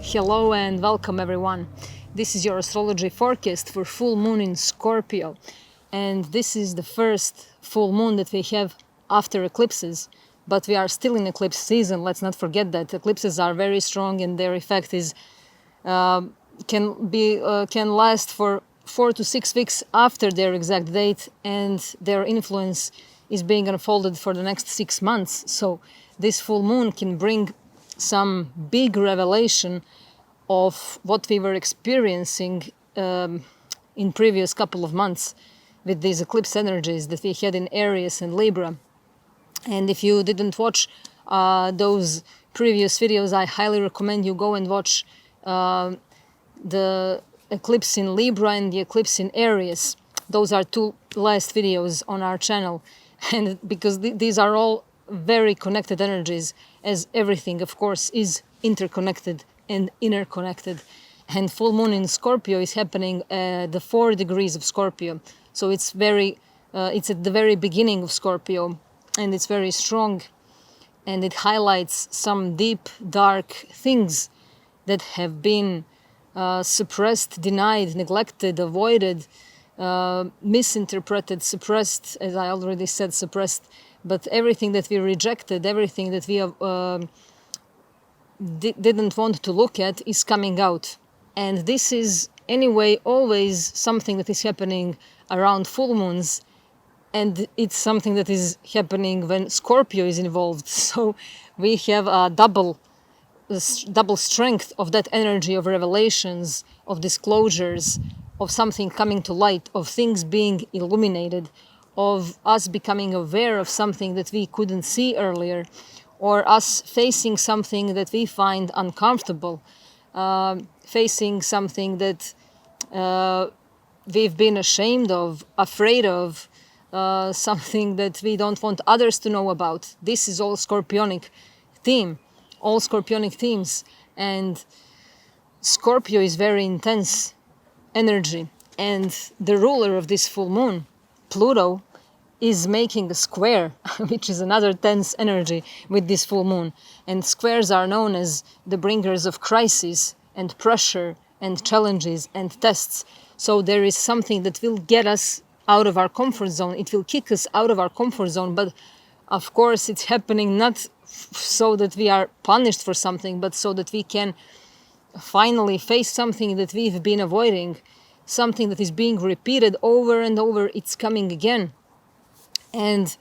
Hello and welcome everyone. This is your astrology forecast for full moon in Scorpio. And this is the first full moon that we have after eclipses. But we are still in eclipse season. Let's not forget that eclipses are very strong and their effect is can last for 4 to 6 weeks after their exact date, and their influence is being unfolded for the next 6 months. So this full moon can bring some big revelation of what we were experiencing in previous couple of months with these eclipse energies that we had in Aries and Libra. And if you didn't watch those previous videos, I highly recommend you go and watch the eclipse in Libra and the eclipse in Aries. Those are two last videos on our channel, and because these are all very connected energies, as everything of course is interconnected and interconnected. And full moon in Scorpio is happening at the 4 degrees of Scorpio, so it's at the very beginning of Scorpio, and it's very strong, and it highlights some deep dark things that have been suppressed, denied, neglected, avoided, misinterpreted, suppressed, as I already said, suppressed. But everything that we rejected, everything that we didn't want to look at is coming out. And this is anyway always something that is happening around full moons, and it's something that is happening when Scorpio is involved. So we have a double strength of that energy of revelations, of disclosures, of something coming to light, of things being illuminated, of us becoming aware of something that we couldn't see earlier, or us facing something that we find uncomfortable, facing something that we've been ashamed of, afraid of, something that we don't want others to know about. This is all Scorpionic theme, all Scorpionic themes. And Scorpio is very intense energy, and the ruler of this full moon, Pluto, is making a square, which is another tense energy with this full moon. And squares are known as the bringers of crises and pressure and challenges and tests. So there is something that will get us out of our comfort zone. It will kick us out of our comfort zone. But of course, it's happening not so that we are punished for something, but so that we can finally face something that we've been avoiding, something that is being repeated over and over. It's coming again. And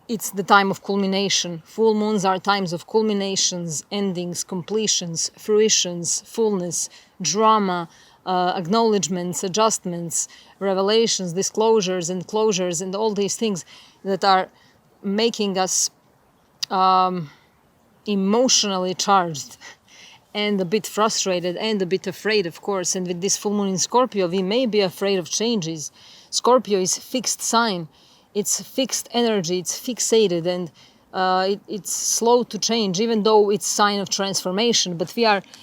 it's the time of culmination. Full moons are times of culminations, endings, completions, fruitions, fullness, drama, acknowledgements, adjustments, revelations, disclosures and closures, and all these things that are making us emotionally charged and a bit frustrated and a bit afraid, of course. And with this full moon in Scorpio, we may be afraid of changes. Scorpio is fixed sign, it's fixed energy, it's fixated, and it's slow to change, even though it's sign of transformation. But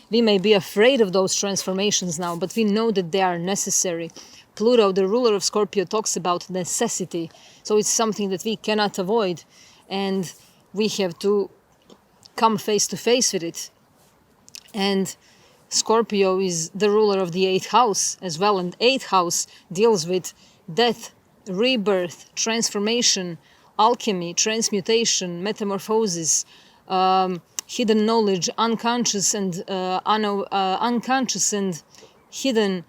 we may be afraid of those transformations now, but we know that they are necessary. Pluto, the ruler of Scorpio, talks about necessity, so it's something that we cannot avoid, and we have to come face to face with it. And Scorpio is the ruler of the 8th house as well, and 8th house deals with death, rebirth, transformation, alchemy, transmutation, metamorphosis, hidden knowledge, unconscious and hidden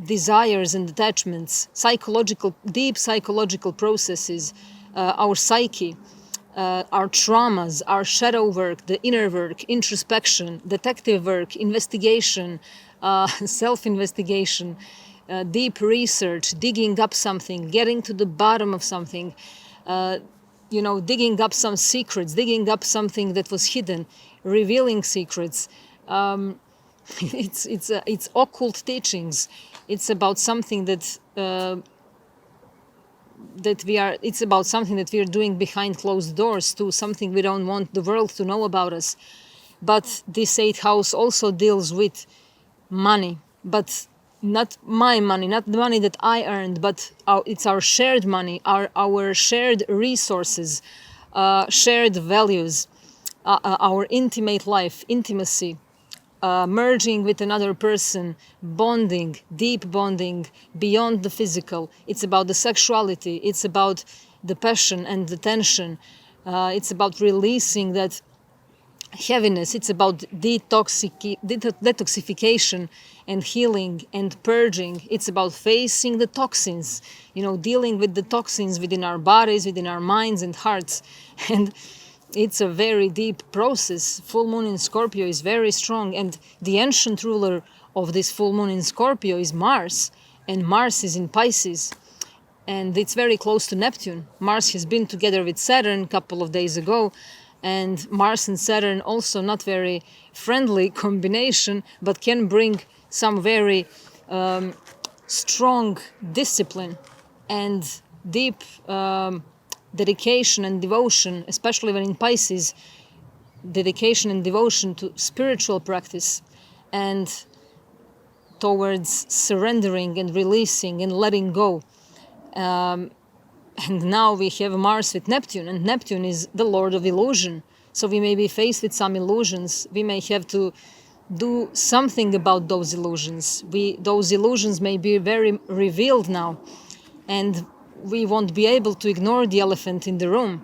desires and attachments, deep psychological processes, our psyche, our traumas, our shadow work, the inner work, introspection, detective work, investigation, self-investigation, deep research, digging up something, getting to the bottom of something, digging up some secrets, digging up something that was hidden, revealing secrets. It's occult teachings. It's about something it's about something that we are doing behind closed doors, to something we don't want the world to know about us. But this 8th house also deals with money, but not my money, not the money that I earned, but it's our shared money, our shared resources, shared values, our intimate life, intimacy, merging with another person, bonding, deep bonding beyond the physical. It's about the sexuality. It's about the passion and the tension. It's about releasing that heaviness. It's about detoxification and healing and purging. It's about facing the toxins, dealing with the toxins within our bodies, within our minds and hearts. And it's a very deep process. Full moon in Scorpio is very strong, and the ancient ruler of this full moon in Scorpio is Mars, and Mars is in Pisces, and it's very close to Neptune. Mars has been together with Saturn a couple of days ago, and Mars and Saturn also not very friendly combination, but can bring some very strong discipline and deep dedication and devotion, especially when in Pisces, dedication and devotion to spiritual practice and towards surrendering and releasing and letting go. And now we have Mars with Neptune, and Neptune is the Lord of illusion. So we may be faced with some illusions. We may have to do something about those illusions. Those illusions may be very revealed now, and we won't be able to ignore the elephant in the room.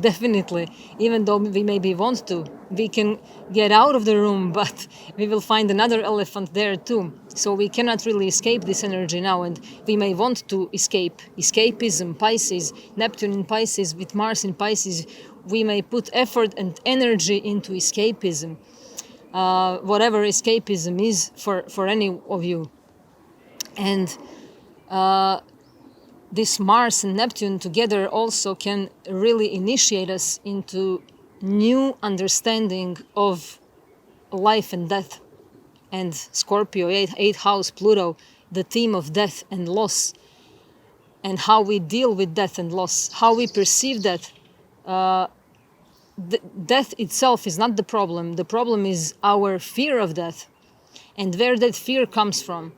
Definitely, even though we maybe want to. We can get out of the room, but we will find another elephant there too. So we cannot really escape this energy now, and we may want to escape. Escapism, Pisces, Neptune in Pisces, with Mars in Pisces, we may put effort and energy into escapism. Whatever escapism is for any of you. And this Mars and Neptune together also can really initiate us into new understanding of life and death. And Scorpio, 8th house, Pluto, the theme of death and loss, and how we deal with death and loss, how we perceive that. Death itself is not the problem. The problem is our fear of death, and where that fear comes from.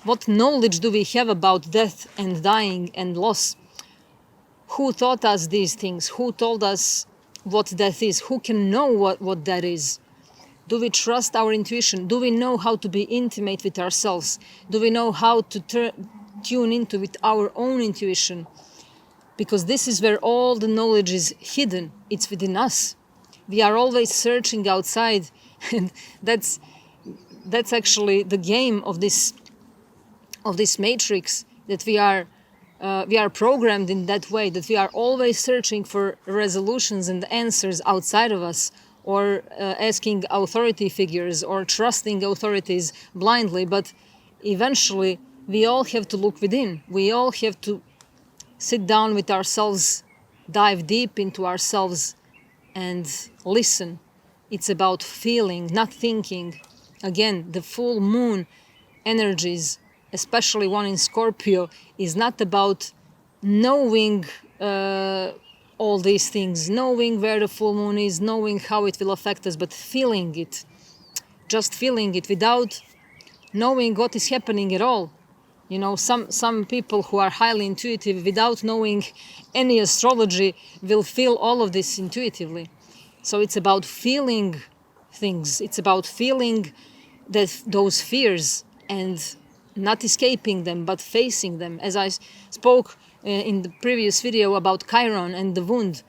What knowledge do we have about death and dying and loss? Who taught us these things? Who told us what death is? Who can know what that is? Do we trust our intuition? Do we know how to be intimate with ourselves? Do we know how to tune into with our own intuition? Because this is where all the knowledge is hidden. It's within us. We are always searching outside, and that's actually the game of this matrix, that we are programmed in that way, that we are always searching for resolutions and answers outside of us, or asking authority figures or trusting authorities blindly. But eventually we all have to look within. We all have to sit down with ourselves, dive deep into ourselves and listen. It's about feeling, not thinking. Again, the full moon energies, especially one in Scorpio, is not about knowing all these things, knowing where the full moon is, knowing how it will affect us, but feeling it. Just feeling it without knowing what is happening at all. Some people who are highly intuitive, without knowing any astrology, will feel all of this intuitively. So it's about feeling things. It's about feeling those fears and not escaping them, but facing them. As I spoke in the previous video about Chiron and the wound,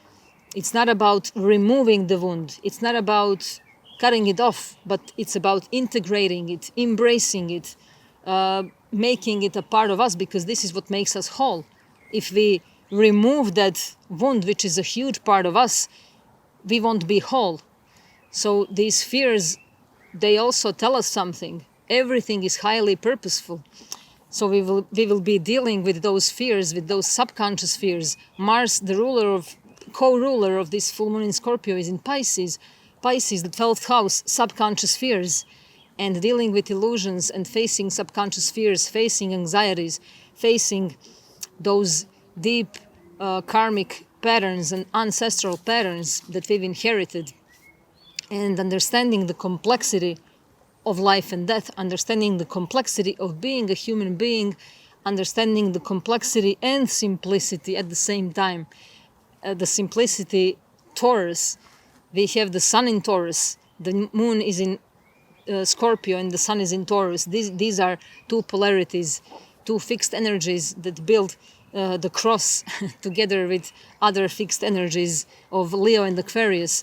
it's not about removing the wound. It's not about cutting it off, but it's about integrating it, embracing it, making it a part of us, because this is what makes us whole. If we remove that wound, which is a huge part of us, we won't be whole. So these fears, they also tell us something. Everything is highly purposeful. So we will be dealing with those fears, with those subconscious fears. Mars, the co-ruler of this full moon in Scorpio, is in Pisces. Pisces, the 12th house, subconscious fears, and dealing with illusions and facing subconscious fears, facing anxieties, facing those deep karmic patterns and ancestral patterns that we've inherited, and understanding the complexity of life and death, understanding the complexity of being a human being, understanding the complexity and simplicity at the same time. the simplicity Taurus. We have the sun in Taurus, the moon is in Scorpio, and the sun is in Taurus. These are two polarities, two fixed energies that build the cross together with other fixed energies of Leo and Aquarius.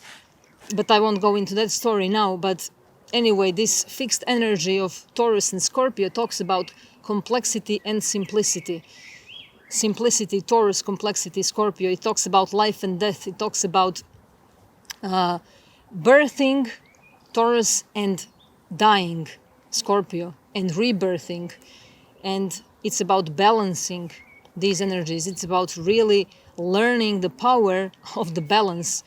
But I won't go into that story now. But anyway, this fixed energy of Taurus and Scorpio talks about complexity and simplicity. Simplicity, Taurus; complexity, Scorpio. It talks about life and death. It talks about birthing, Taurus, and dying, Scorpio, and rebirthing. And it's about balancing these energies. It's about really learning the power of the balance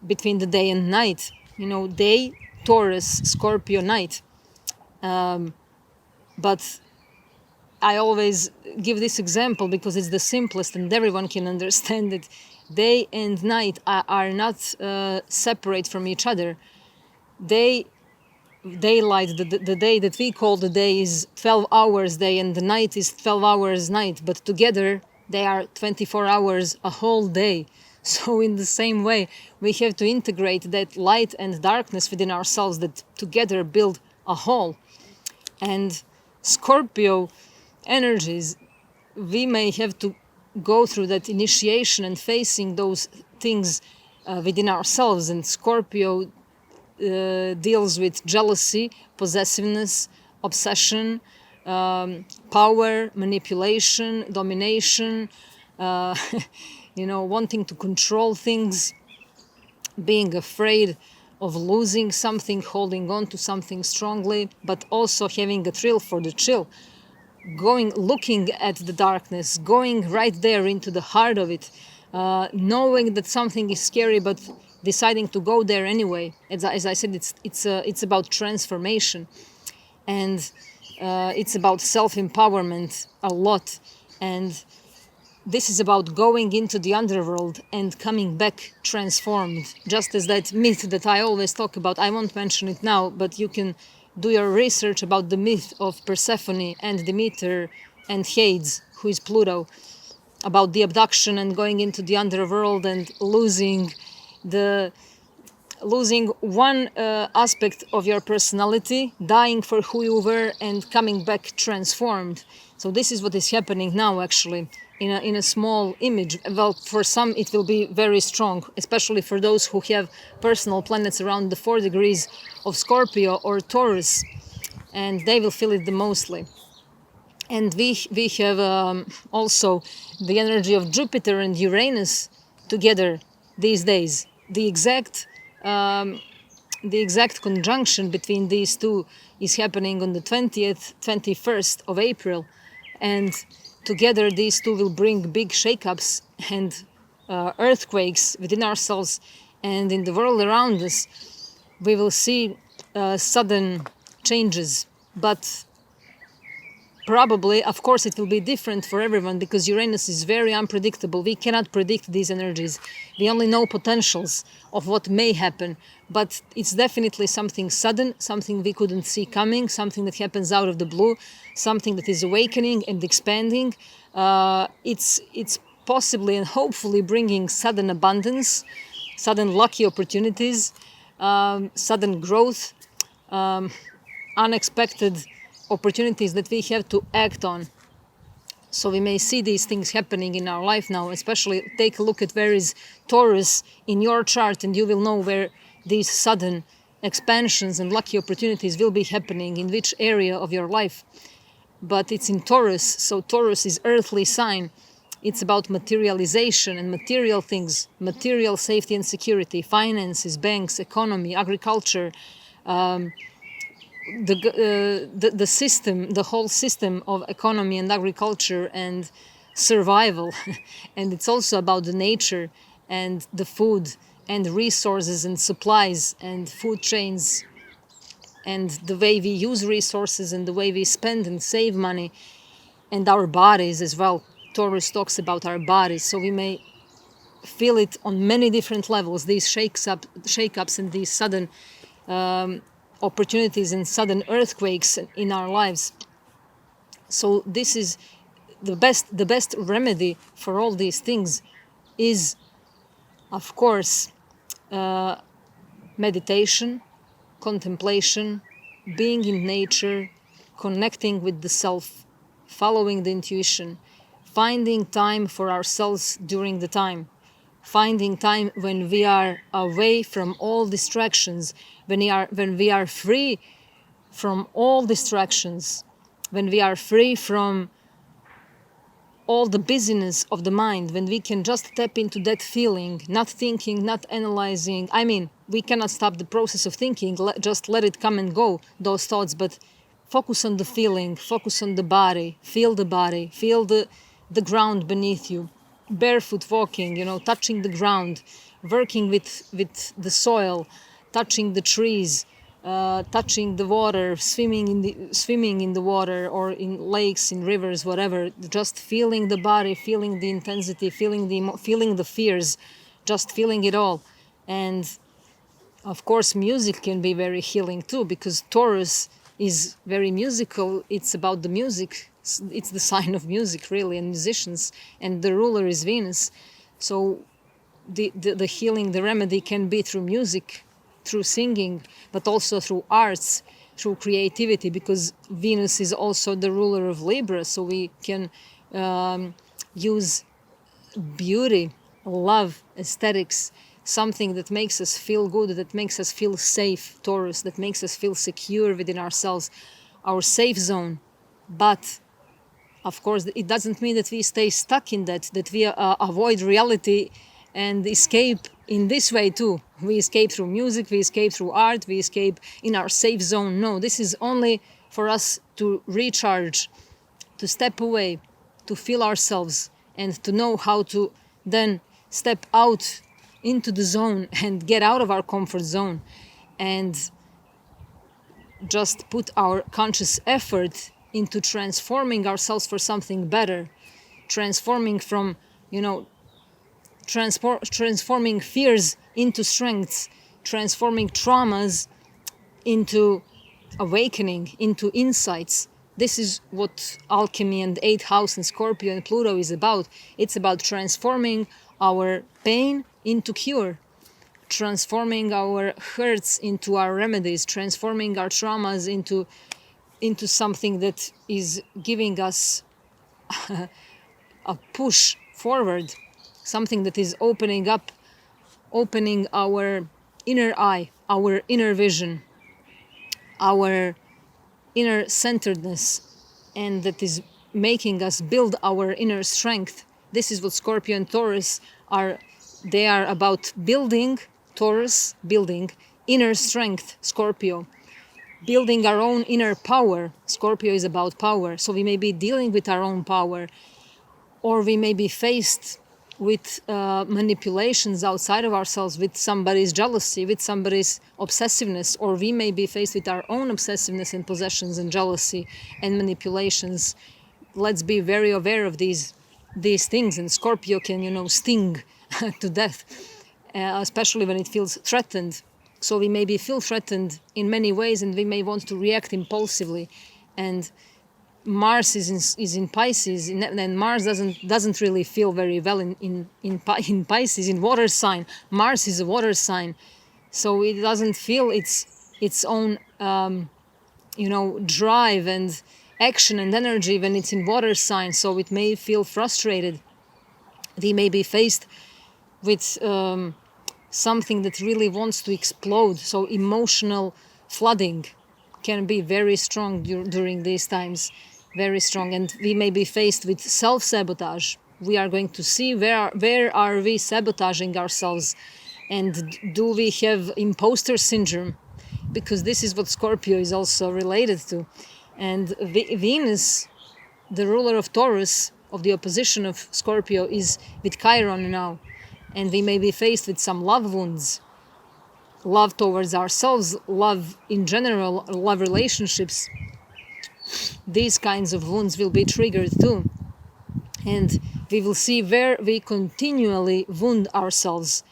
between the day and night. Day, Taurus; Scorpio, night. But I always give this example because it's the simplest and everyone can understand it. Day and night are not separate from each other. Daylight, the day that we call the day, is 12 hours day, and the night is 12 hours night. But together they are 24 hours, a whole day. So in the same way, we have to integrate that light and darkness within ourselves that together build a whole. And Scorpio energies, we may have to go through that initiation and facing those things within ourselves. And Scorpio deals with jealousy, possessiveness, obsession, power, manipulation, domination, wanting to control things, being afraid of losing something, holding on to something strongly, but also having a thrill for the chill. Looking at the darkness, going right there into the heart of it, knowing that something is scary, but deciding to go there anyway. As I said, it's about transformation, and it's about self-empowerment a lot. And this is about going into the underworld and coming back transformed. Just as that myth that I always talk about, I won't mention it now, but you can do your research about the myth of Persephone and Demeter and Hades, who is Pluto, about the abduction and going into the underworld and losing one aspect of your personality, dying for who you were and coming back transformed. So this is what is happening now, actually, in a small image. Well, for some it will be very strong, especially for those who have personal planets around the 4 degrees of Scorpio or Taurus, and they will feel it the mostly. And we have also the energy of Jupiter and Uranus together these days. The exact conjunction between these two is happening on the 20th, 21st of April, and together these two will bring big shakeups and earthquakes within ourselves and in the world around us. We will see sudden changes, but probably, of course, it will be different for everyone because Uranus is very unpredictable. We cannot predict these energies. We only know potentials of what may happen, but it's definitely something sudden, something we couldn't see coming, something that happens out of the blue, something that is awakening and expanding. It's possibly and hopefully bringing sudden abundance, sudden lucky opportunities, sudden growth, unexpected opportunities that we have to act on. So we may see these things happening in our life now. Especially take a look at where is Taurus in your chart, and you will know where these sudden expansions and lucky opportunities will be happening, in which area of your life. But it's in Taurus, so Taurus is earthly sign. It's about materialization and material things, material safety and security, finances, banks, economy, agriculture, the system, the whole system of economy and agriculture and survival. And it's also about the nature and the food and resources and supplies and food chains and the way we use resources and the way we spend and save money, and our bodies as well. Taurus talks about our bodies, so we may feel it on many different levels, these shake-ups and these sudden opportunities and sudden earthquakes in our lives. So this is the best remedy for all these things is Of course, meditation, contemplation, being in nature, connecting with the self, following the intuition, finding time for ourselves during the time, finding time when we are away from all distractions, when we are free from all distractions, when we are free from all the busyness of the mind, when we can just tap into that feeling, not thinking, not analyzing. I mean, we cannot stop the process of thinking, just let it come and go, those thoughts, but focus on the feeling, focus on the body, feel the ground beneath you, barefoot walking, touching the ground, working with the soil, touching the trees, touching the water, swimming in the water or in lakes, in rivers, whatever. Just feeling the body, feeling the intensity, feeling the fears, just feeling it all. And of course, music can be very healing too, because Taurus is very musical. It's about the music. It's the sign of music, really, and musicians. And the ruler is Venus. So the healing, the remedy can be through music, through singing, but also through arts, through creativity, because Venus is also the ruler of Libra. So we can use beauty, love, aesthetics, something that makes us feel good, that makes us feel safe, Taurus, that makes us feel secure within ourselves, our safe zone. But of course, it doesn't mean that we stay stuck in that we avoid reality and escape in this way too. We escape through music, we escape through art, we escape in our safe zone. No, this is only for us to recharge, to step away, to feel ourselves, and to know how to then step out into the zone and get out of our comfort zone and just put our conscious effort into transforming ourselves for something better, transforming from, transforming fears into strengths, transforming traumas into awakening, into insights. This is what alchemy and 8th house and Scorpio and Pluto is about. It's about transforming our pain into cure, transforming our hurts into our remedies, transforming our traumas into something that is giving us a push forward, something that is opening our inner eye, our inner vision, our inner centeredness, and that is making us build our inner strength. This is what Scorpio and Taurus are. They are about building, Taurus, building inner strength, Scorpio, building our own inner power. Scorpio is about power. So we may be dealing with our own power, or we may be faced with manipulations outside of ourselves, with somebody's jealousy, with somebody's obsessiveness, or we may be faced with our own obsessiveness and possessions and jealousy and manipulations. Let's be very aware of these things. And Scorpio can, sting to death, especially when it feels threatened. So we maybe feel threatened in many ways, and we may want to react impulsively. And Mars is in Pisces, and Mars doesn't really feel very well in Pisces, in water sign. Mars is a water sign, so it doesn't feel its own drive and action and energy when it's in water sign. So it may feel frustrated. We may be faced with something that really wants to explode. So emotional flooding can be very strong during these times, very strong. And we may be faced with self-sabotage. We are going to see where are we sabotaging ourselves, and do we have imposter syndrome, because this is what Scorpio is also related to. And Venus, the ruler of Taurus, of the opposition of Scorpio, is with Chiron now, and we may be faced with some love wounds, love towards ourselves, love in general, love relationships. These kinds of wounds will be triggered too, and we will see where we continually wound ourselves,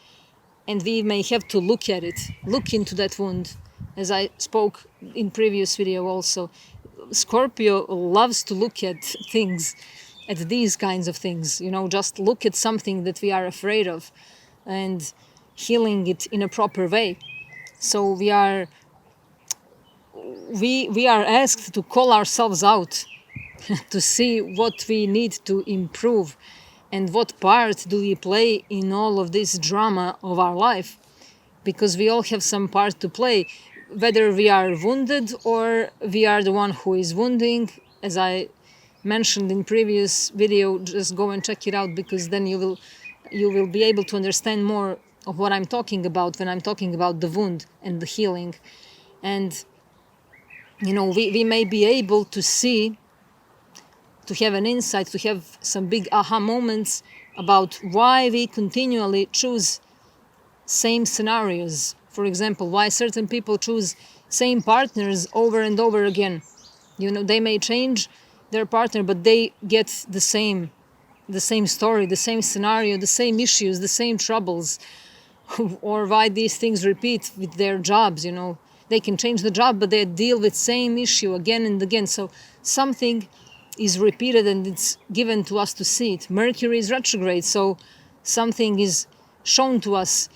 and we may have to look at it, look into that wound. As I spoke in previous video also, Scorpio loves to look at things, at these kinds of things, just look at something that we are afraid of. and healing it in a proper way. So we are asked to call ourselves out to see what we need to improve and what part do we play in all of this drama of our life, because we all have some part to play, whether we are wounded or we are the one who is wounding. As I mentioned in previous video, just go and check it out, because then you will be able to understand more of what I'm talking about when I'm talking about the wound and the healing. And we may be able to see, to have an insight, to have some big aha moments about why we continually choose same scenarios. For example, why certain people choose same partners over and over again. They may change their partner, but they get the same story, the same scenario, the same issues, the same troubles. Or why these things repeat with their jobs. They can change the job, but they deal with same issue again and again. So something is repeated, and it's given to us to see it. Mercury is retrograde, so something is shown to us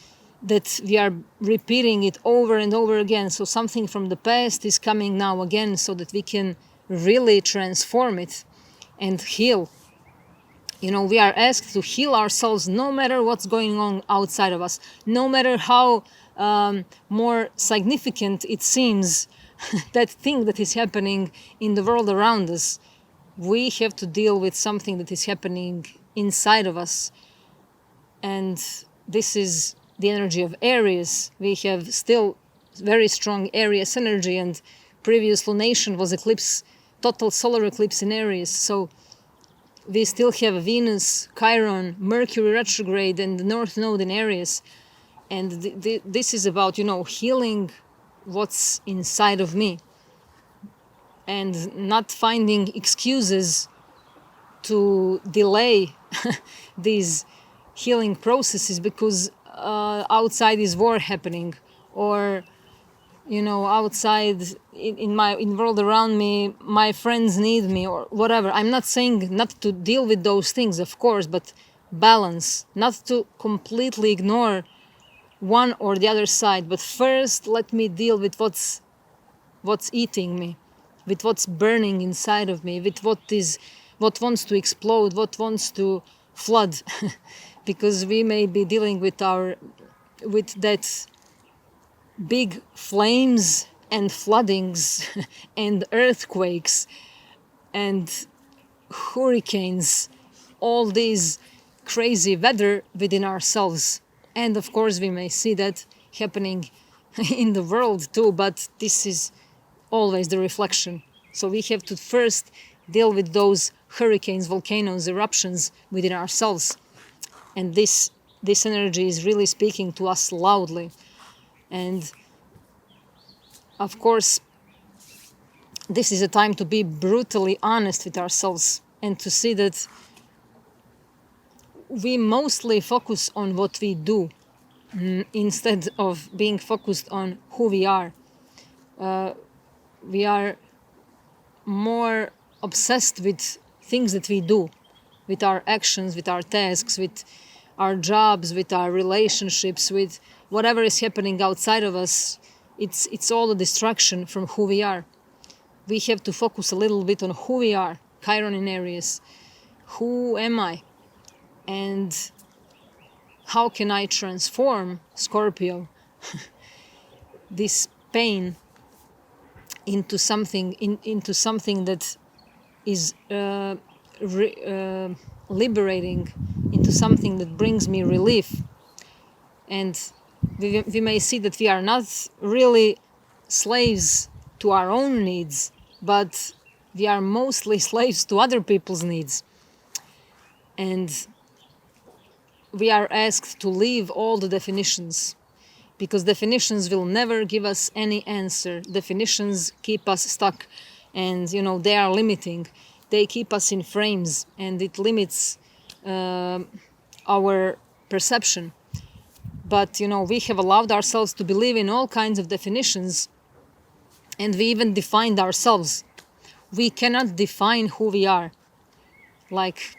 that we are repeating it over and over again. So something from the past is coming now again, so that we can really transform it and heal. We are asked to heal ourselves no matter what's going on outside of us, no matter how more significant it seems that thing that is happening in the world around us. We have to deal with something that is happening inside of us. And this is the energy of Aries. We have still very strong Aries energy, and previous lunation was eclipse, total solar eclipse in Aries. So we still have Venus, Chiron, Mercury retrograde, and the North Node in Aries. And this is about, healing what's inside of me and not finding excuses to delay these healing processes because outside is war happening, or outside in world around me, my friends need me, or whatever. I'm not saying not to deal with those things, of course, but balance, not to completely ignore one or the other side, but first let me deal with what's eating me, with what's burning inside of me, with what wants to explode, what wants to flood. Because we may be dealing with that big flames and floodings and earthquakes and hurricanes, all these crazy weather within ourselves. And of course we may see that happening in the world too, but this is always the reflection. So we have to first deal with those hurricanes, volcanoes, eruptions within ourselves. And this energy is really speaking to us loudly. And of course, this is a time to be brutally honest with ourselves and to see that we mostly focus on what we do instead of being focused on who we are. We are more obsessed with things that we do, with our actions, with our tasks, with our jobs, with our relationships, with whatever is happening outside of us. It's all a distraction from who we are. We have to focus a little bit on who we are. Chiron in Aries. Who am I? And how can I transform, Scorpio, this pain into something that is liberating, into something that brings me relief. And we may see that we are not really slaves to our own needs, but we are mostly slaves to other people's needs. And we are asked to leave all the definitions, because definitions will never give us any answer. Definitions keep us stuck, and they are limiting. They keep us in frames, and it limits our perception. But we have allowed ourselves to believe in all kinds of definitions, and we even defined ourselves. We cannot define who we are. Like,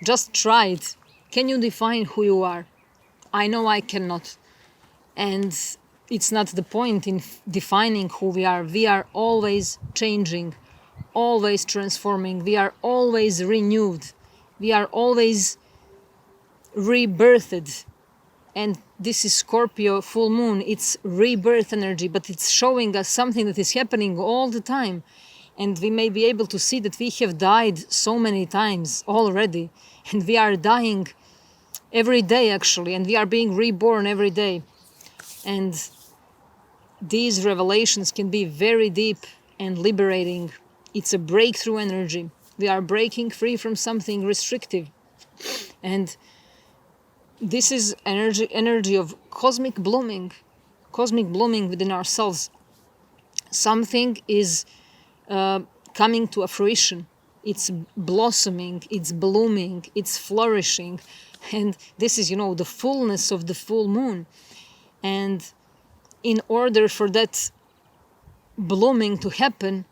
just try it. Can you define who you are? I know I cannot. And it's not the point in defining who we are. We are always changing, always transforming. We are always renewed. We are always rebirthed. And this is Scorpio full moon. It's rebirth energy, but it's showing us something that is happening all the time. And we may be able to see that we have died so many times already. And we are dying every day, actually. And we are being reborn every day. And these revelations can be very deep and liberating. It's a breakthrough energy. We are breaking free from something restrictive. And this is energy of cosmic blooming within ourselves. Something is coming to a fruition. It's blossoming, it's blooming, it's flourishing. And this is, the fullness of the full moon. And in order for that blooming to happen,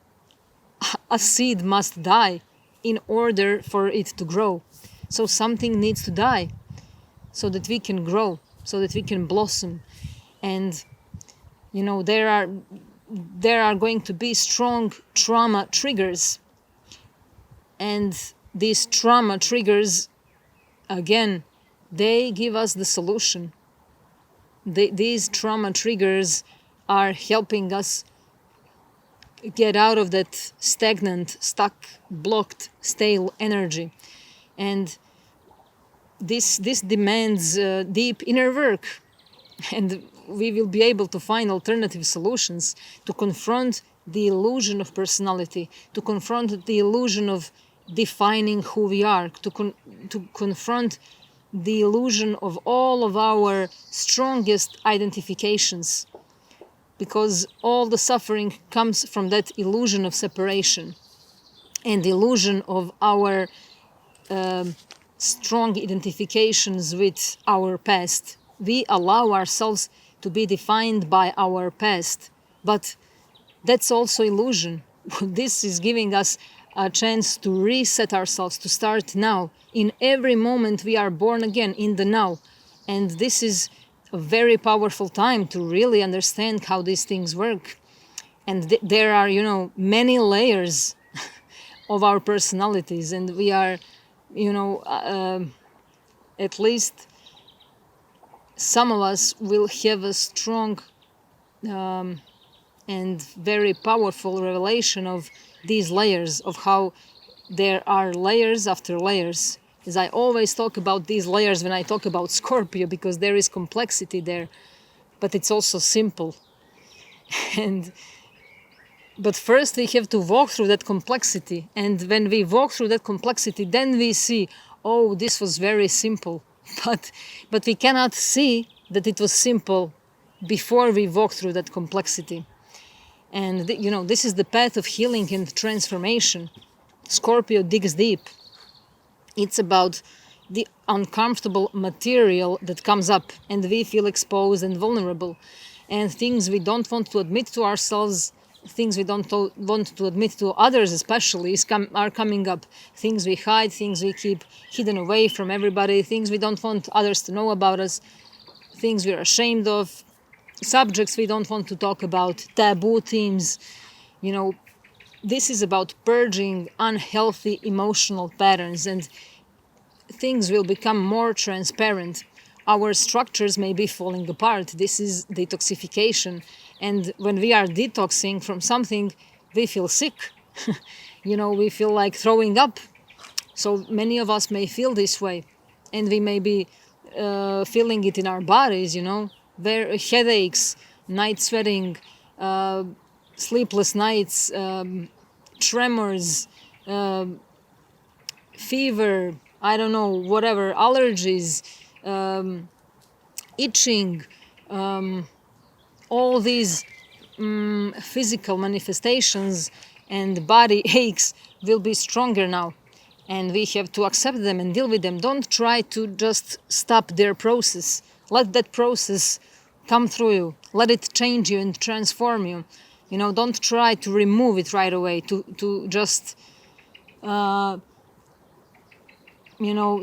a seed must die in order for it to grow. So something needs to die so that we can grow, so that we can blossom. And, there are going to be strong trauma triggers. And these trauma triggers, again, they give us the solution. These trauma triggers are helping us get out of that stagnant, stuck, blocked, stale energy. And this demands deep inner work. And we will be able to find alternative solutions to confront the illusion of personality, to confront the illusion of defining who we are, to confront the illusion of all of our strongest identifications, because all the suffering comes from that illusion of separation and the illusion of our strong identifications with our past. We allow ourselves to be defined by our past, but that's also illusion. This is giving us a chance to reset ourselves, to start now. In every moment we are born again, in the now. And this is a very powerful time to really understand how these things work. And there are, many layers of our personalities, and we are, at least some of us will have a strong and very powerful revelation of these layers, of how there are layers after layers. As I always talk about these layers when I talk about Scorpio, because there is complexity there, but it's also simple. But first we have to walk through that complexity. And when we walk through that complexity, then we see, oh, this was very simple. But we cannot see that it was simple before we walk through that complexity. And, this is the path of healing and transformation. Scorpio digs deep. It's about the uncomfortable material that comes up, and we feel exposed and vulnerable. And things we don't want to admit to ourselves, things we don't want to admit to others especially, are coming up. Things we hide, things we keep hidden away from everybody, things we don't want others to know about us, things we're ashamed of, subjects we don't want to talk about, taboo themes. This is about purging unhealthy emotional patterns, and things will become more transparent. Our structures may be falling apart. This is detoxification. And when we are detoxing from something, we feel sick. We feel like throwing up. So many of us may feel this way. And we may be feeling it in our bodies, headaches, night sweating, sleepless nights, tremors, fever, I don't know, whatever, allergies, itching, all these physical manifestations and body aches will be stronger now. And we have to accept them and deal with them. Don't try to just stop their process. Let that process come through you. Let it change you and transform you. Don't try to remove it right away, to just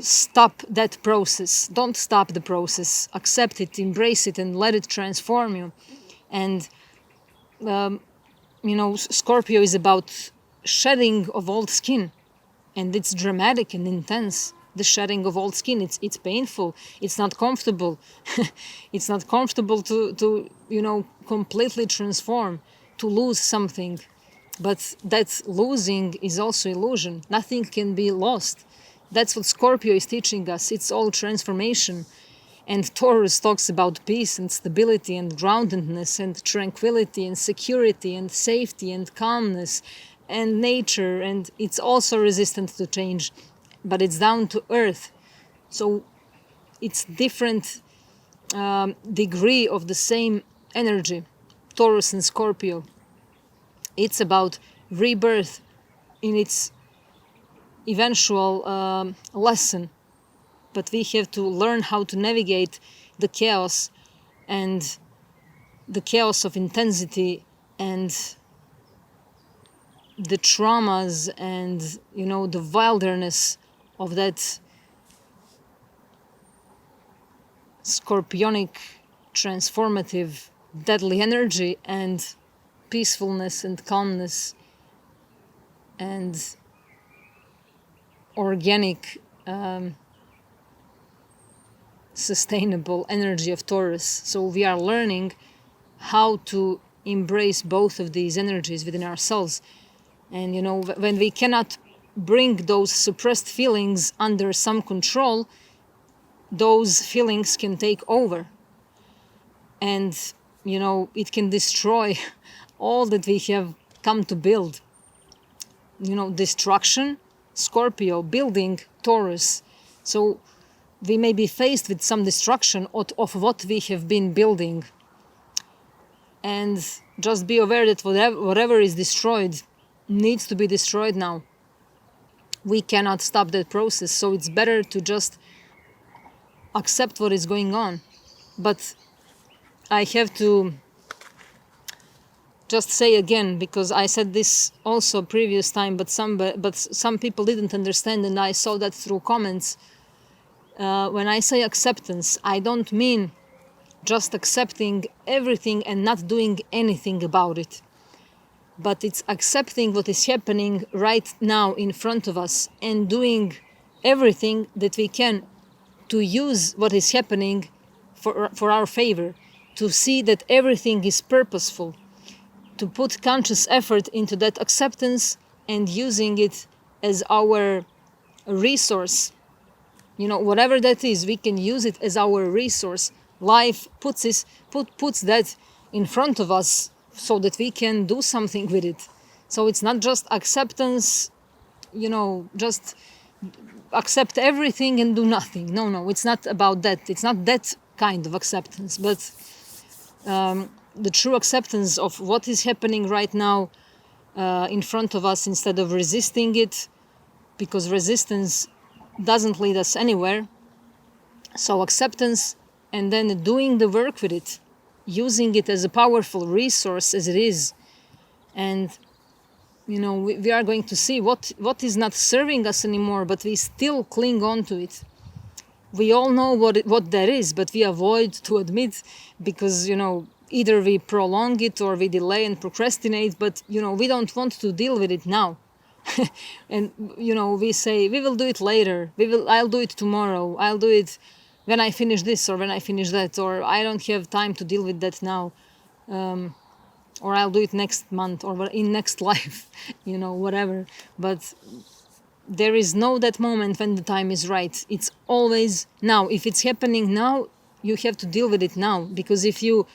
stop that process. Don't stop the process. Accept it, embrace it, and let it transform you. And Scorpio is about shedding of old skin, and it's dramatic and intense. The shedding of old skin, it's painful. It's not comfortable. It's not comfortable to completely transform, to lose something. But that losing is also illusion. Nothing can be lost. That's what Scorpio is teaching us. It's all transformation. And Taurus talks about peace and stability and groundedness and tranquility and security and safety and calmness and nature. And it's also resistant to change, but it's down to earth. So it's different degree of the same energy, Taurus and Scorpio. It's about rebirth in its eventual lesson. But we have to learn how to navigate the chaos and the chaos of intensity and the traumas and, the wilderness of that scorpionic, transformative, deadly energy, and peacefulness and calmness and organic sustainable energy of Taurus. So we are learning how to embrace both of these energies within ourselves. And when we cannot bring those suppressed feelings under some control, those feelings can take over, and it can destroy all that we have come to build. Destruction, Scorpio, building, Taurus. So we may be faced with some destruction of what we have been building. And just be aware that whatever is destroyed needs to be destroyed now. We cannot stop that process, so it's better to just accept what is going on. But I have to just say again, because I said this also previous time, but some people didn't understand, and I saw that through comments. When I say acceptance, I don't mean just accepting everything and not doing anything about it. But it's accepting what is happening right now in front of us and doing everything that we can to use what is happening for our favor, to see that everything is purposeful, to put conscious effort into that acceptance and using it as our resource. Whatever that is, we can use it as our resource. Life puts that in front of us so that we can do something with it. So it's not just acceptance, just accept everything and do nothing. No, it's not about that. It's not that kind of acceptance, but the true acceptance of what is happening right now in front of us, instead of resisting it, because resistance doesn't lead us anywhere. So acceptance, and then doing the work with it, using it as a powerful resource as it is. And we are going to see what is not serving us anymore, but we still cling on to it. We all know what that is, but we avoid to admit, because either we prolong it or we delay and procrastinate, but we don't want to deal with it now. And we say we will do it later, I'll do it tomorrow, I'll do it when I finish this or when I finish that, or I don't have time to deal with that now, or I'll do it next month or in next life, whatever. But there is no that moment when the time is right. It's always now. If it's happening now, you have to deal with it now, because if you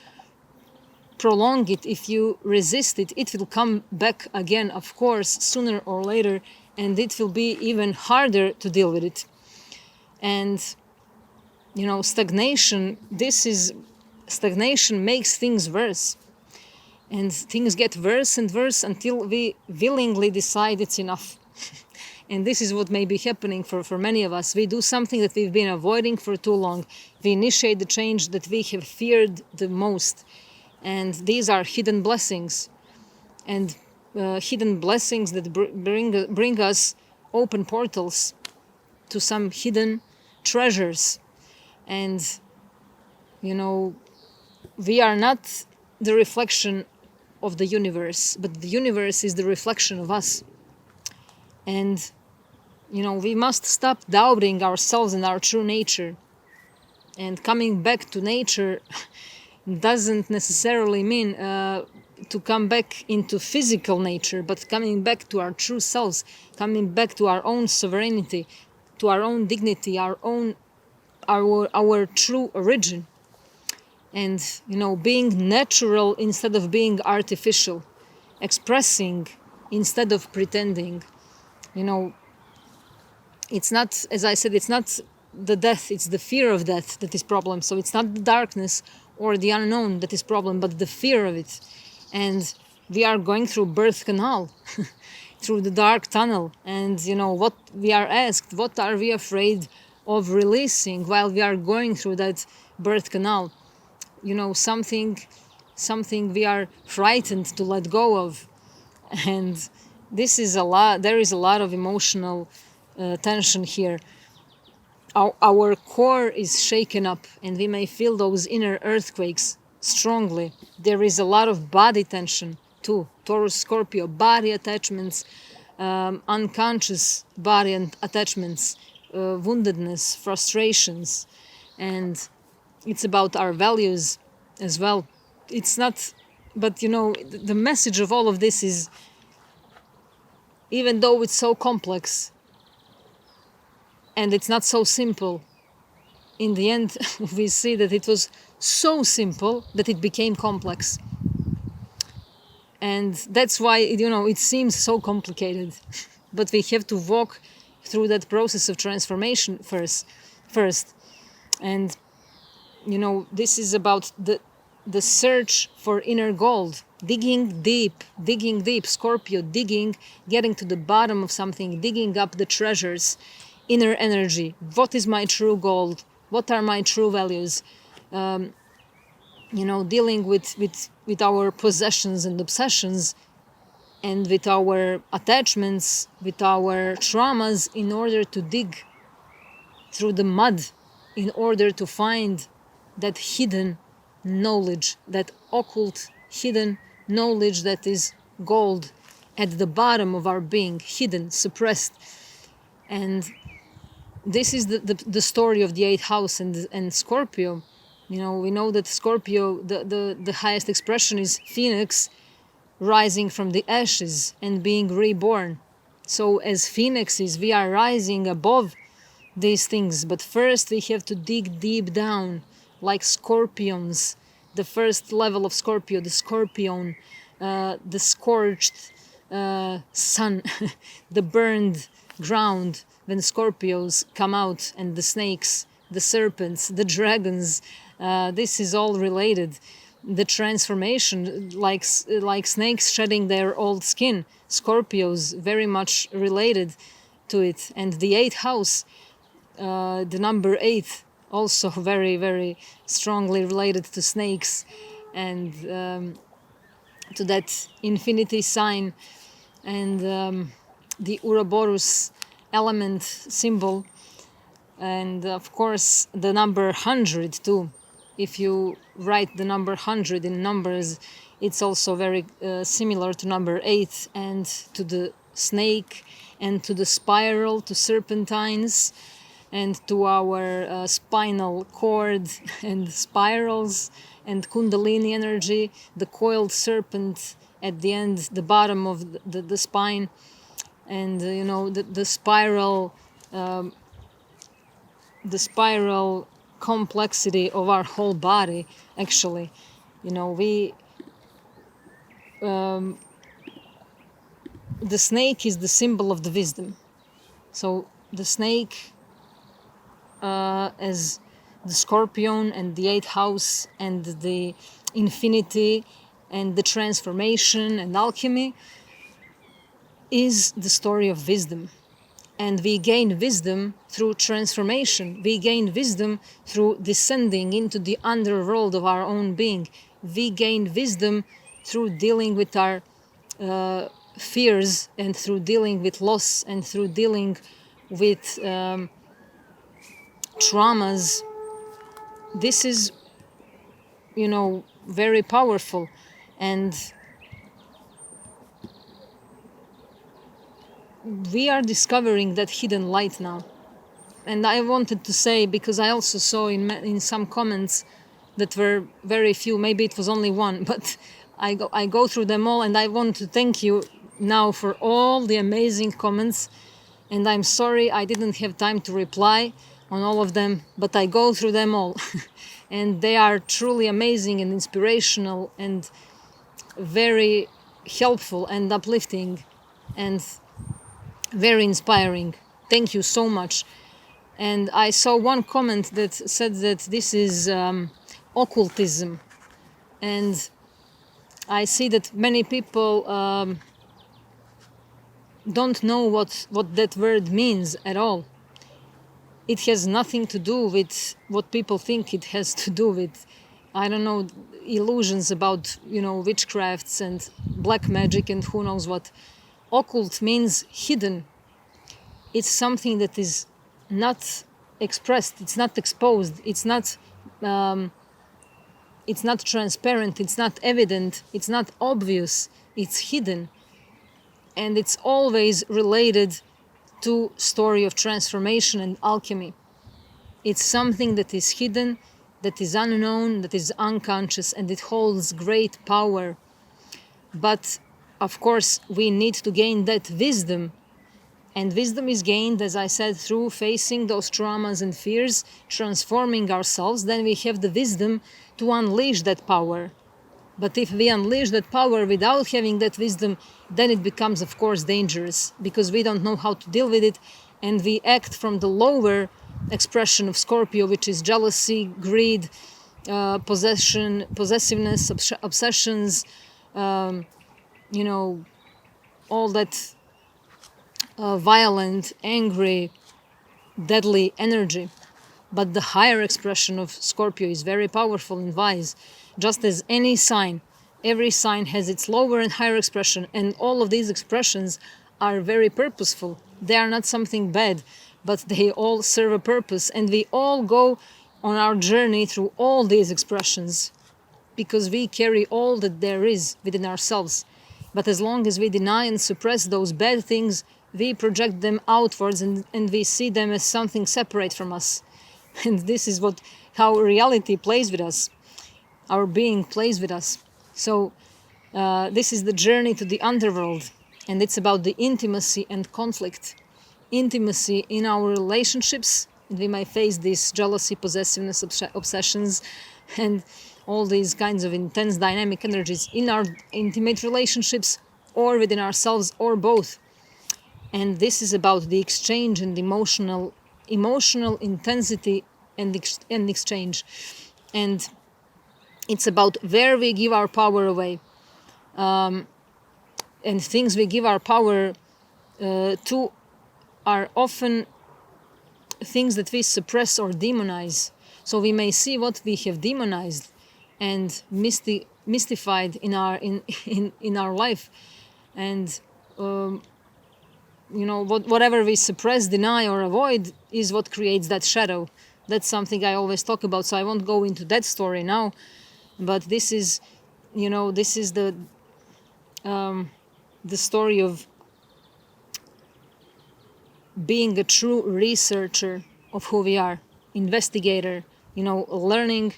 prolong it, if you resist it, it will come back again, of course, sooner or later, and it will be even harder to deal with it. And stagnation makes things worse, and things get worse and worse until we willingly decide it's enough. And this is what may be happening for many of us. We do something that we've been avoiding for too long. We initiate the change that we have feared the most. And these are hidden blessings. And hidden blessings that bring us open portals to some hidden treasures. And, you know, we are not the reflection of the universe, but the universe is the reflection of us. And, you know, we must stop doubting ourselves and our true nature. And coming back to nature doesn't necessarily mean to come back into physical nature, but coming back to our true selves, coming back to our own sovereignty, to our own dignity, our true origin. And, you know, being natural instead of being artificial, expressing instead of pretending. You know, it's not, as I said, it's not the death, it's the fear of death that is problem. So it's not the darkness or the unknown that is problem, but the fear of it. And we are going through birth canal, through the dark tunnel. And, you know, what we are asked, what are we afraid of releasing while we are going through that birth canal? You know, something we are frightened to let go of. And this is there is a lot of emotional tension here. Our core is shaken up, and we may feel those inner earthquakes strongly. There is a lot of body tension too. Taurus, Scorpio, body attachments, unconscious body attachments, woundedness, frustrations, and it's about our values as well. It's not, but you know, the message of all of this is, even though it's so complex and it's not so simple, in the end we see that it was so simple that it became complex. And that's why, you know, it seems so complicated. But we have to walk through that process of transformation first. And, you know, this is about the search for inner gold, digging deep, Scorpio, getting to the bottom of something, digging up the treasures, inner energy. What is my true gold? What are my true values? You know, dealing with our possessions and obsessions, and with our attachments, with our traumas, in order to dig through the mud, in order to find that hidden knowledge, that occult hidden knowledge that is gold at the bottom of our being, hidden, suppressed. And this is the story of the 8th house and Scorpio. You know, we know that Scorpio, the highest expression is Phoenix, rising from the ashes and being reborn. So as phoenixes, we are rising above these things. But first we have to dig deep down, like scorpions. The first level of Scorpio, the scorpion, the scorched sun, the burned ground, when Scorpios come out, and the snakes, the serpents, the dragons, this is all related. The transformation, like snakes shedding their old skin, Scorpios very much related to it. And the 8th house, the number 8, also very, very strongly related to snakes and to that infinity sign, and the Ouroboros element symbol, and of course the number 100 too. If you write the number 100 in numbers, it's also very similar to number 8 and to the snake and to the spiral, to serpentines, and to our spinal cord and spirals and kundalini energy, the coiled serpent at the end, the bottom of the spine, and you know, the spiral complexity of our whole body. Actually, you know, the snake is the symbol of the wisdom. So the snake, as the scorpion and the 8th house and the infinity and the transformation and alchemy, is the story of wisdom. And we gain wisdom through transformation. We gain wisdom through descending into the underworld of our own being. We gain wisdom through dealing with our fears, and through dealing with loss, and through dealing with traumas, this is, very powerful. And we are discovering that hidden light now. And I wanted to say, because I also saw in some comments that were very few, maybe it was only one, but I go through them all, and I want to thank you now for all the amazing comments. And I'm sorry I didn't have time to reply on all of them, but I go through them all. And they are truly amazing and inspirational and very helpful and uplifting and very inspiring. Thank you so much. And I saw one comment that said that this is occultism. And I see that many people don't know what that word means at all. It has nothing to do with what people think it has to do with. I don't know, illusions about, witchcrafts and black magic and who knows what. Occult means hidden. It's something that is not expressed, it's not exposed, it's not transparent, it's not evident, it's not obvious, it's hidden. And it's always related to story of transformation and alchemy. It's something that is hidden, that is unknown, that is unconscious, and it holds great power. But of course we need to gain that wisdom. And wisdom is gained, as I said, through facing those traumas and fears, transforming ourselves. Then we have the wisdom to unleash that power. But if we unleash that power without having that wisdom, then it becomes, of course, dangerous, because we don't know how to deal with it, and we act from the lower expression of Scorpio, which is jealousy, greed, possessiveness, obsessions, all that violent, angry, deadly energy. But the higher expression of Scorpio is very powerful and wise. Just as any sign, every sign has its lower and higher expression, and all of these expressions are very purposeful. They are not something bad, but they all serve a purpose, and we all go on our journey through all these expressions because we carry all that there is within ourselves. But as long as we deny and suppress those bad things, we project them outwards, and we see them as something separate from us. And this is how reality plays with us. Our being plays with us. So this is the journey to the underworld, and it's about the intimacy and conflict. Intimacy in our relationships, and we may face these jealousy, possessiveness, obsessions, and all these kinds of intense dynamic energies in our intimate relationships, or within ourselves, or both. And this is about the exchange and emotional intensity and exchange. And it's about where we give our power away, and things we give our power to are often things that we suppress or demonize. So we may see what we have demonized and mystified in our life, and whatever we suppress, deny, or avoid is what creates that shadow. That's something I always talk about, so I won't go into that story now. But this is the story of being a true researcher of who we are, investigator, learning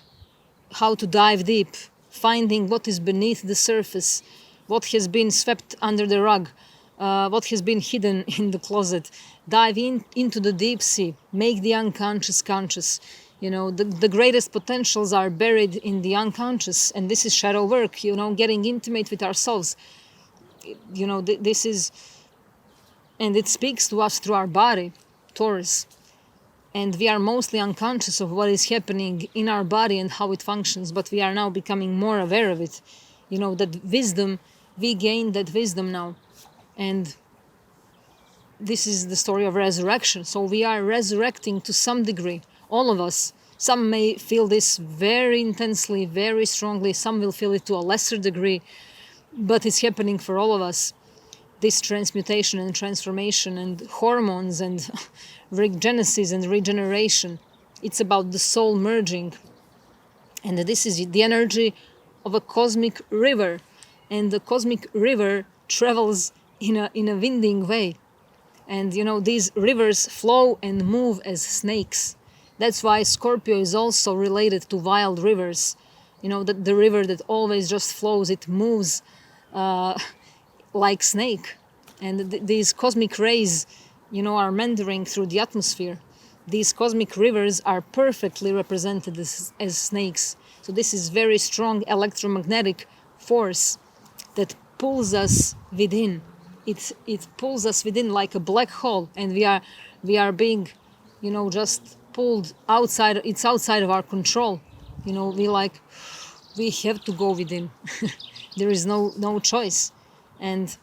how to dive deep, finding what is beneath the surface, what has been swept under the rug, what has been hidden in the closet. Dive into the deep sea, make the unconscious conscious. The greatest potentials are buried in the unconscious, and this is shadow work, getting intimate with ourselves. This is, and it speaks to us through our body, Taurus. And we are mostly unconscious of what is happening in our body and how it functions, but we are now becoming more aware of it. That wisdom, we gain that wisdom now. And this is the story of resurrection. So we are resurrecting to some degree, all of us. Some may feel this very intensely, very strongly. Some will feel it to a lesser degree, but it's happening for all of us. This transmutation and transformation and hormones and regenesis and regeneration. It's about the soul merging. And this is the energy of a cosmic river. And the cosmic river travels in a winding way. And these rivers flow and move as snakes. That's why Scorpio is also related to wild rivers. The river that always just flows, it moves like snake. And these cosmic rays, are meandering through the atmosphere. These cosmic rivers are perfectly represented as snakes. So this is very strong electromagnetic force that pulls us within. It pulls us within like a black hole, and we are being, just pulled outside. It's outside of our control. We have to go within. There is no choice. And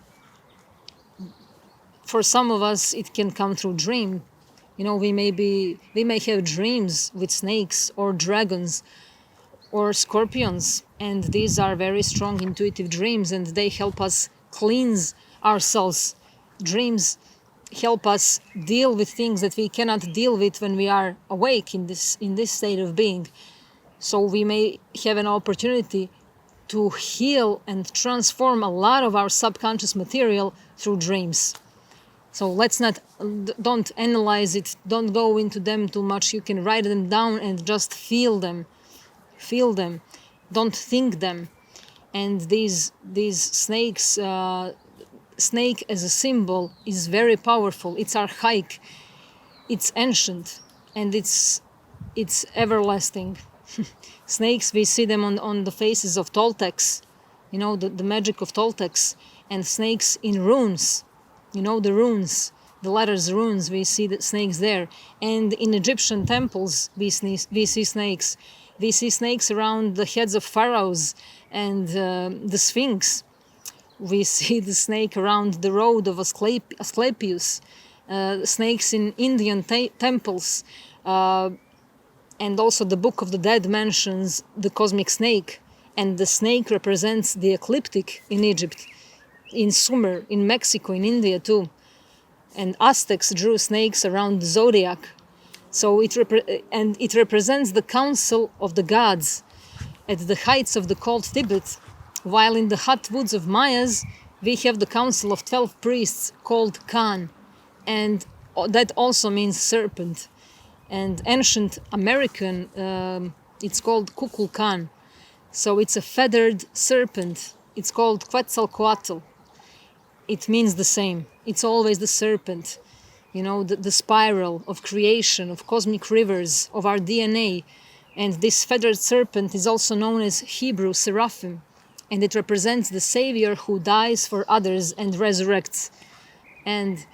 for some of us, it can come through dream. We may have dreams with snakes or dragons or scorpions, and these are very strong intuitive dreams, and they help us cleanse ourselves. Dreams help us deal with things that we cannot deal with when we are awake in this state of being. So we may have an opportunity to heal and transform a lot of our subconscious material through dreams. So don't analyze it, don't go into them too much. You can write them down and just feel them. Don't think them. And these snakes, snake as a symbol is very powerful. It's archaic, it's ancient, and it's everlasting. Snakes, we see them on the faces of Toltecs, the magic of Toltecs, and snakes in runes, the runes, the letters runes, we see the snakes there. And in Egyptian temples, we see snakes. We see snakes around the heads of pharaohs and the Sphinx. We see the snake around the road of Asclepius, snakes in Indian temples, and also the Book of the Dead mentions the cosmic snake, and the snake represents the ecliptic in Egypt, in Sumer, in Mexico, in India too. And Aztecs drew snakes around the zodiac. So it represents the council of the gods at the heights of the cold Tibet, while in the hot woods of Mayas we have the council of 12 priests called Khan, and that also means serpent. And ancient American, it's called Kukulkan, so it's a feathered serpent. It's called Quetzalcoatl. It means the same. It's always the serpent. The spiral of creation, of cosmic rivers, of our DNA. And this feathered serpent is also known as Hebrew seraphim, and it represents the Savior who dies for others and resurrects. And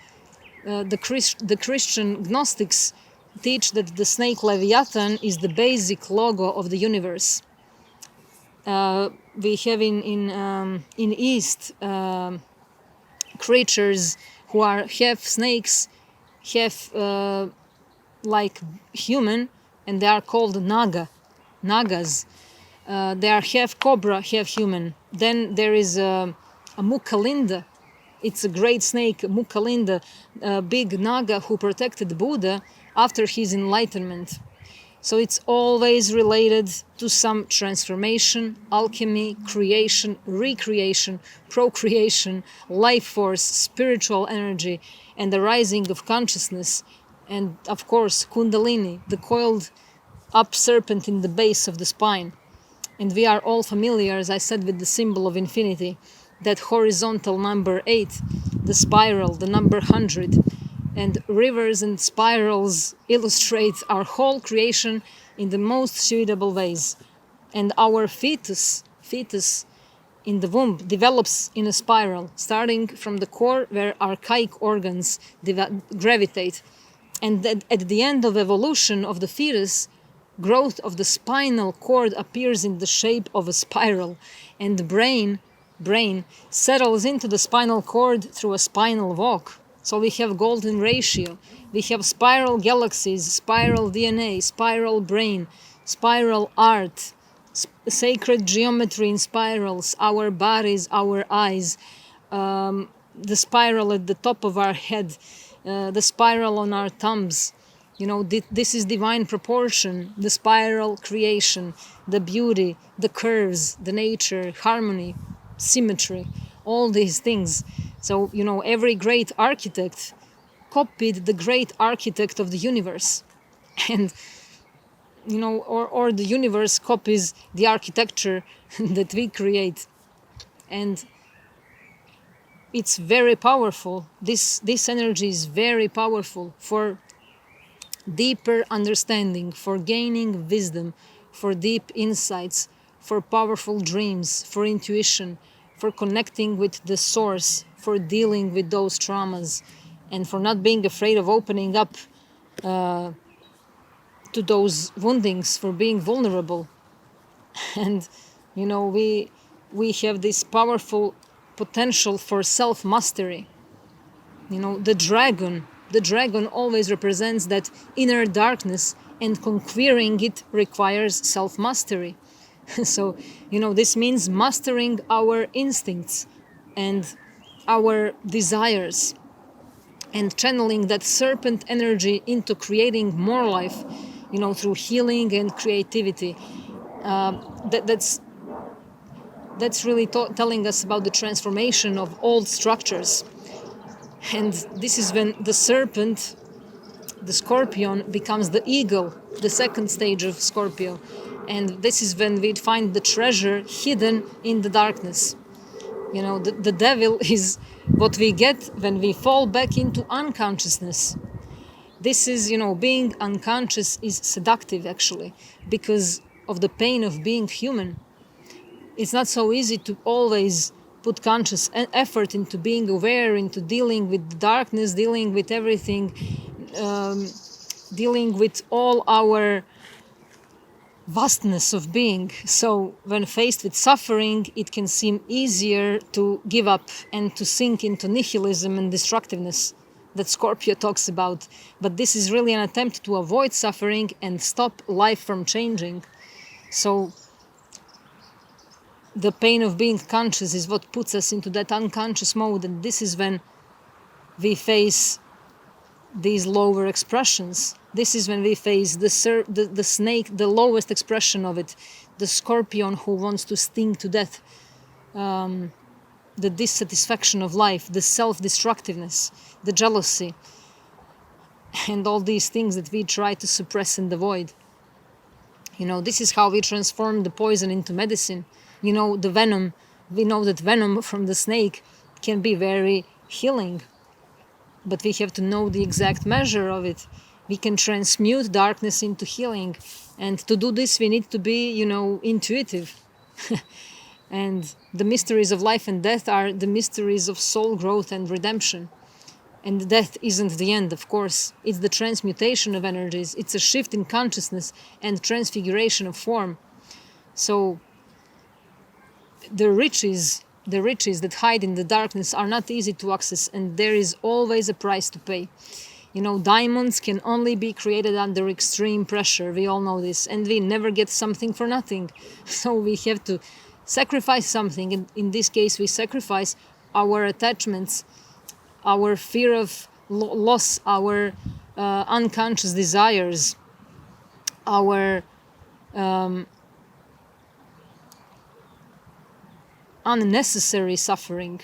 the Christian Gnostics teach that the snake Leviathan is the basic logo of the universe. We have in East creatures who are half snakes, half like human, and they are called nagas. They are half cobra, half human. Then there is a Mukalinda. It's a great snake, Mukalinda, a big naga who protected Buddha after his enlightenment. So it's always related to some transformation, alchemy, creation, recreation, procreation, life force, spiritual energy, and the rising of consciousness. And of course, Kundalini, the coiled up serpent in the base of the spine. And we are all familiar, as I said, with the symbol of infinity, that horizontal number 8, the spiral, the number 100. And rivers and spirals illustrate our whole creation in the most suitable ways. And our fetus in the womb develops in a spiral, starting from the core where archaic organs gravitate. And at the end of evolution of the fetus, growth of the spinal cord appears in the shape of a spiral, and the brain settles into the spinal cord through a spinal walk. So we have golden ratio. We have spiral galaxies, spiral DNA, spiral brain, spiral art, sacred geometry in spirals, our bodies, our eyes, the spiral at the top of our head, the spiral on our thumbs, This is divine proportion, the spiral creation, the beauty, the curves, the nature, harmony, symmetry, all these things. So, every great architect copied the great architect of the universe. And, or the universe copies the architecture that we create. And it's very powerful. This energy is very powerful for deeper understanding, for gaining wisdom, for deep insights, for powerful dreams, for intuition, for connecting with the source, for dealing with those traumas, and for not being afraid of opening up to those woundings, for being vulnerable. And we have this powerful potential for self-mastery. The dragon always represents that inner darkness, and conquering it requires self-mastery. So, this means mastering our instincts and our desires, and channeling that serpent energy into creating more life, through healing and creativity. That's really telling us about the transformation of old structures. And this is when the serpent, the scorpion, becomes the eagle, the second stage of Scorpio. And this is when we find the treasure hidden in the darkness. The devil is what we get when we fall back into unconsciousness. This is, being unconscious is seductive, actually, because of the pain of being human. It's not so easy to always put conscious effort into being aware, into dealing with the darkness, dealing with everything, dealing with all our vastness of being. So when faced with suffering, it can seem easier to give up and to sink into nihilism and destructiveness that Scorpio talks about. But this is really an attempt to avoid suffering and stop life from changing. So the pain of being conscious is what puts us into that unconscious mode, and this is when we face these lower expressions. This is when we face the snake, the lowest expression of it, the scorpion who wants to sting to death, the dissatisfaction of life, the self-destructiveness, the jealousy, and all these things that we try to suppress and avoid. This is how we transform the poison into medicine. The venom, we know that venom from the snake can be very healing, but we have to know the exact measure of it. We can transmute darkness into healing, and to do this we need to be, intuitive. And the mysteries of life and death are the mysteries of soul growth and redemption. And death isn't the end, of course. It's the transmutation of energies. It's a shift in consciousness and transfiguration of form. So the riches that hide in the darkness are not easy to access, and there is always a price to pay. Diamonds can only be created under extreme pressure. We all know this, and we never get something for nothing. So we have to sacrifice something, and in this case we sacrifice our attachments, our fear of loss, our unconscious desires, our unnecessary suffering.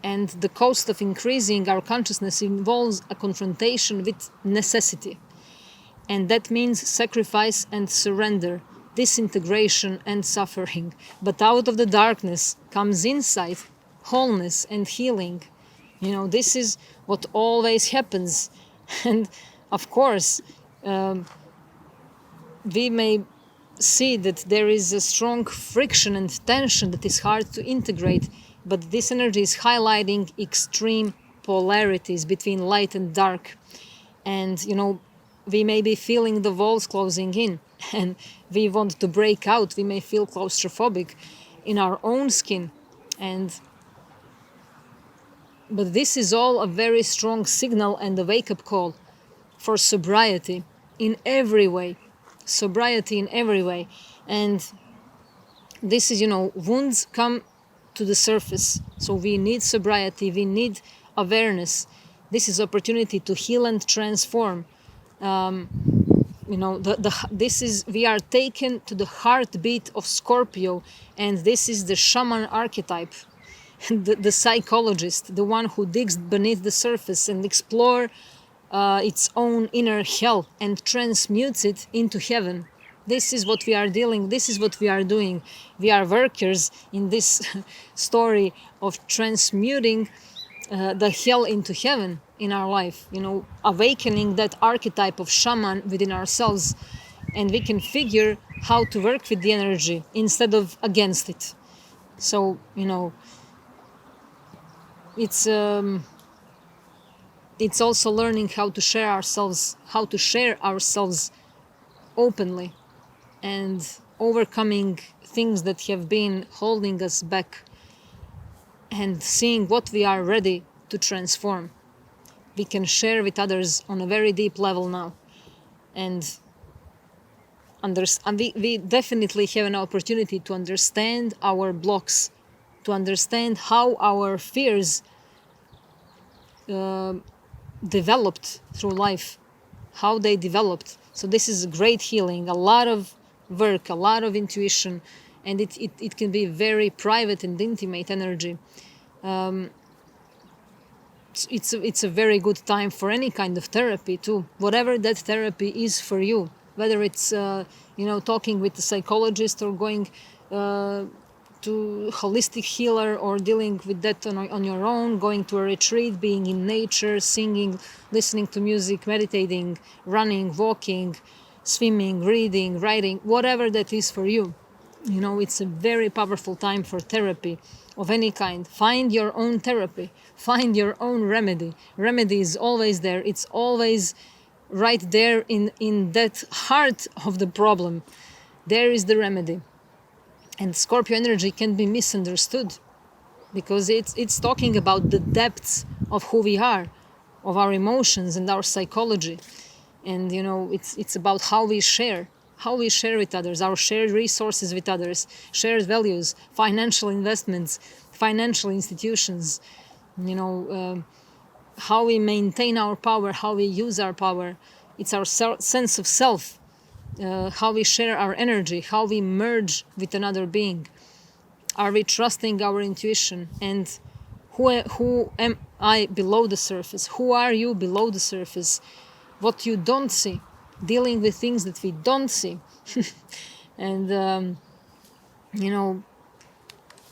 And the cost of increasing our consciousness involves a confrontation with necessity. And that means sacrifice and surrender, disintegration and suffering. But out of the darkness comes insight, wholeness and healing. This is what always happens. And of course, we may see that there is a strong friction and tension that is hard to integrate, but this energy is highlighting extreme polarities between light and dark. And, we may be feeling the walls closing in, and we want to break out. We may feel claustrophobic in our own skin. But this is all a very strong signal and a wake-up call for sobriety in every way. Sobriety in every way. And this is, wounds come to the surface. So we need sobriety, we need awareness. This is opportunity to heal and transform. We are taken to the heartbeat of Scorpio, and this is the shaman archetype, the psychologist, the one who digs beneath the surface and explore its own inner hell and transmutes it into heaven. This is what we are this is what we are doing. We are workers in this story of transmuting the hell into heaven in our life, awakening that archetype of shaman within ourselves, and we can figure how to work with the energy instead of against it. So, it's also learning how to share ourselves openly, and overcoming things that have been holding us back, and seeing what we are ready to transform. We can share with others on a very deep level now, and we definitely have an opportunity to understand our blocks, to understand how our fears developed through life, how they developed. So this is great healing, a lot of work, a lot of intuition, and it can be very private and intimate energy. It's a very good time for any kind of therapy too, whatever that therapy is for you, whether it's talking with a psychologist, or going to holistic healer, or dealing with that on your own, going to a retreat, being in nature, singing, listening to music, meditating, running, walking, swimming, reading, writing, whatever that is for you. It's a very powerful time for therapy of any kind. Find your own therapy, find your own remedy. Remedy is always there. It's always right there in that heart of the problem. There is the remedy. And Scorpio energy can be misunderstood, because it's talking about the depths of who we are, of our emotions and our psychology. And it's about how we share with others, our shared resources with others, shared values, financial investments, financial institutions, how we maintain our power, how we use our power. It's our sense of self, how we share our energy, how we merge with another being. Are we trusting our intuition? And who am I below the surface? Who are you below the surface? What you don't see, dealing with things that we don't see. And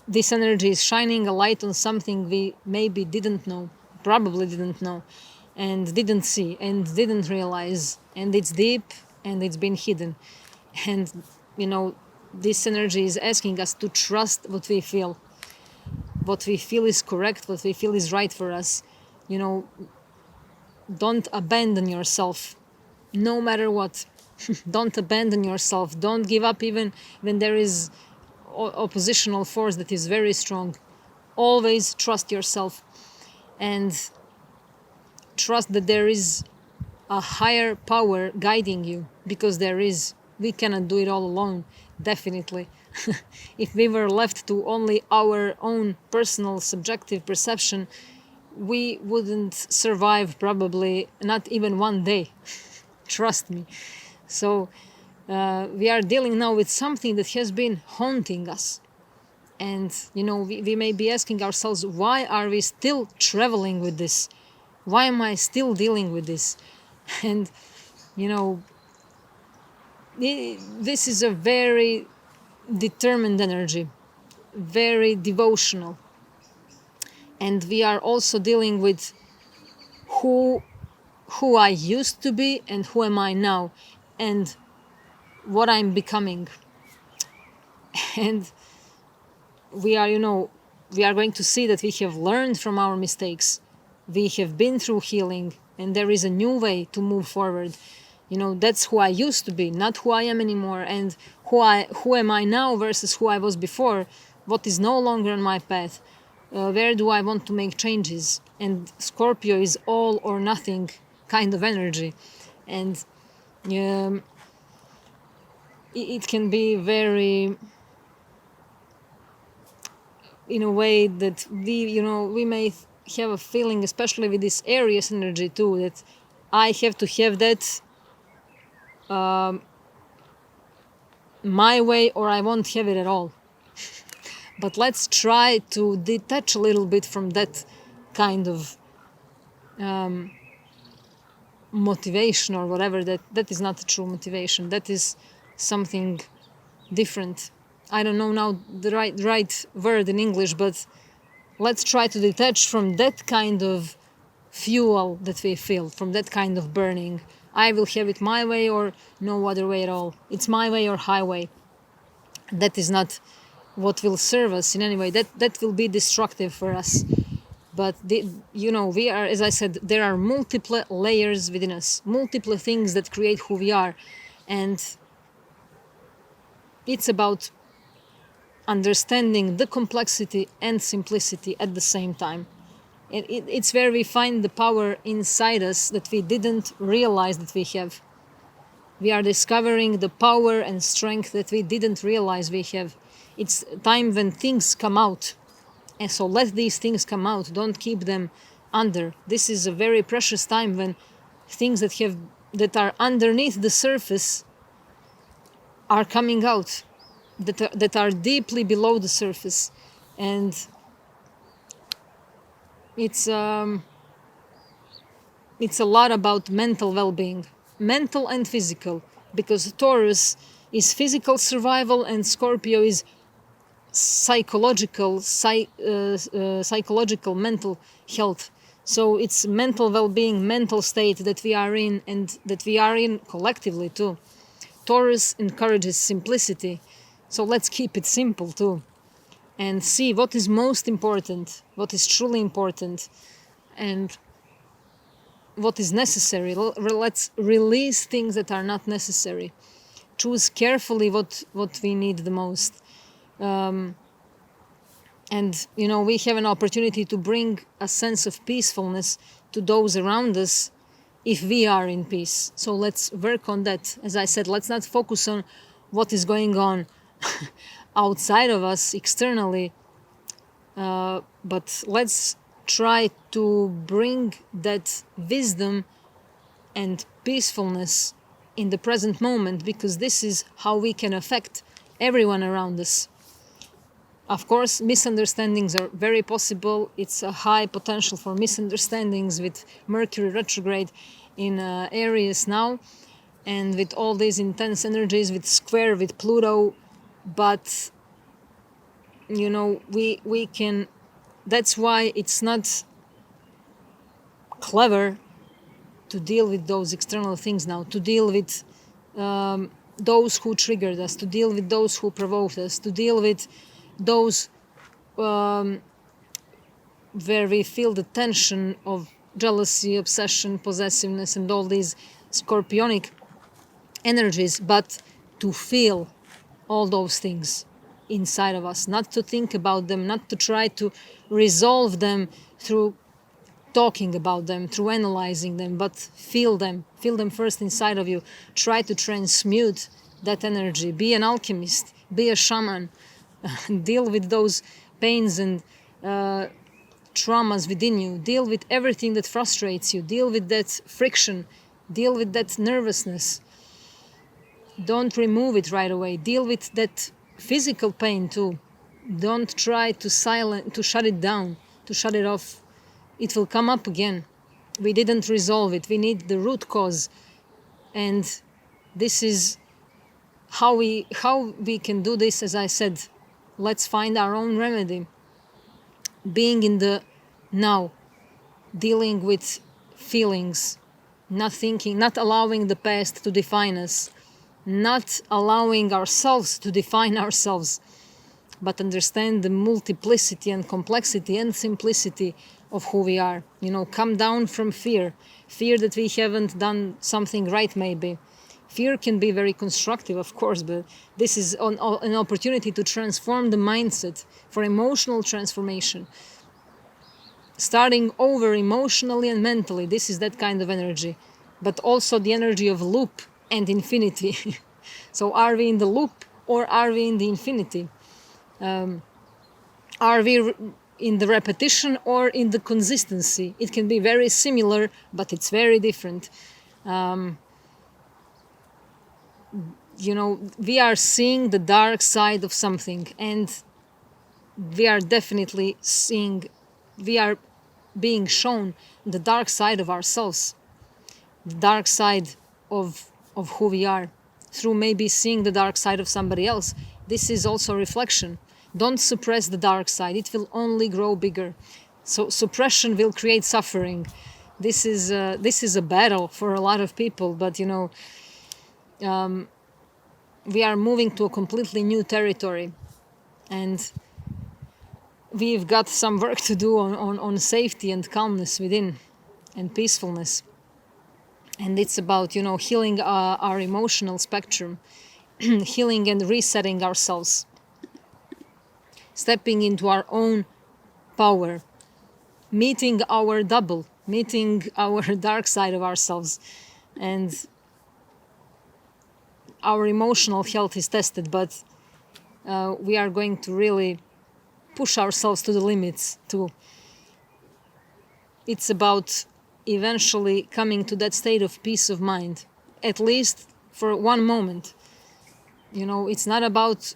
this energy is shining a light on something we maybe didn't know, probably didn't know, and didn't see, and didn't realize. And it's deep, and it's been hidden. And this energy is asking us to trust what we feel. What we feel is correct, what we feel is right for us. Don't abandon yourself, no matter what. Don't abandon yourself. Don't give up even when there is oppositional force that is very strong. Always trust yourself, and trust that there is a higher power guiding you, because there is. We cannot do it all alone, definitely. If we were left to only our own personal subjective perception, we wouldn't survive, probably not even one day. Trust me. So we are dealing now with something that has been haunting us. And we may be asking ourselves, why are we still traveling with this? Why am I still dealing with this? And this is a very determined energy, very devotional. And we are also dealing with who I used to be, and who am I now, and what I'm becoming. And we are going to see that we have learned from our mistakes. We have been through healing, and there is a new way to move forward. That's who I used to be, not who I am anymore. And who am I now versus who I was before? What is no longer on my path? Where do I want to make changes? And Scorpio is all or nothing kind of energy. And it can be very, in a way that we may have a feeling, especially with this Aries energy too, that I have to have that my way or I won't have it at all. But let's try to detach a little bit from that kind of motivation or whatever. That is not a true motivation. That is something different. I don't know now the right word in English, but let's try to detach from that kind of fuel that we feel, from that kind of burning. I will have it my way or no other way at all. It's my way or highway. That is not what will serve us in any way. That will be destructive for us. But we are, as I said, there are multiple layers within us, multiple things that create who we are, and it's about understanding the complexity and simplicity at the same time. It's where we find the power inside us that we didn't realize that we have. We are discovering the power and strength that we didn't realize we have. It's time when things come out. And so let these things come out. Don't keep them under. This is a very precious time when things that are underneath the surface are coming out, that are deeply below the surface. And it's a lot about mental well-being, mental and physical, because Taurus is physical survival and Scorpio is psychological mental health. So it's mental well-being, mental state that we are in, and that we are in collectively too. Taurus encourages simplicity, so let's keep it simple too, and see what is most important, what is truly important, and what is necessary. Let's release things that are not necessary. Choose carefully what we need the most. And we have an opportunity to bring a sense of peacefulness to those around us if we are in peace. So let's work on that. As I said, let's not focus on what is going on outside of us externally, but let's try to bring that wisdom and peacefulness in the present moment, because this is how we can affect everyone around us. Of course, misunderstandings are very possible. It's a high potential for misunderstandings with Mercury retrograde in Aries now, and with all these intense energies, with square with Pluto. But we can. That's why it's not clever to deal with those external things now, to deal with those who triggered us, to deal with those who provoked us, to deal with those where we feel the tension of jealousy, obsession, possessiveness, and all these scorpionic energies, but to feel all those things inside of us, not to think about them, not to try to resolve them through talking about them, through analyzing them, but feel them first inside of you. Try to transmute that energy. Be an alchemist, be a shaman. Deal with those pains and traumas within you. Deal with everything that frustrates you. Deal with that friction. Deal with that nervousness. Don't remove it right away. Deal with that physical pain too. Don't try to shut it down, to shut it off. It will come up again. We didn't resolve it. We need the root cause. And this is how we can do this. As I said, let's find our own remedy. Being in the now, dealing with feelings, not thinking, not allowing the past to define us, not allowing ourselves to define ourselves, but understand the multiplicity and complexity and simplicity of who we are. Come down from fear that we haven't done something right, maybe. Fear can be very constructive, of course, but this is an opportunity to transform the mindset for emotional transformation. Starting over emotionally and mentally, this is that kind of energy, but also the energy of loop and infinity. So are we in the loop or are we in the infinity? Are we in the repetition or in the consistency? It can be very similar, but it's very different. we are seeing the dark side of something, and we are definitely we are being shown the dark side of ourselves, the dark side of who we are, through maybe seeing the dark side of somebody else. This is also reflection. Don't suppress the dark side, it will only grow bigger. So suppression will create suffering. This is a battle for a lot of people, but we are moving to a completely new territory, and we've got some work to do on safety and calmness within, and peacefulness. And it's about healing our emotional spectrum, healing and resetting ourselves, stepping into our own power, meeting our double, meeting our dark side of ourselves. And our emotional health is tested, but we are going to really push ourselves to the limits too. It's about eventually coming to that state of peace of mind, at least for one moment. It's not about,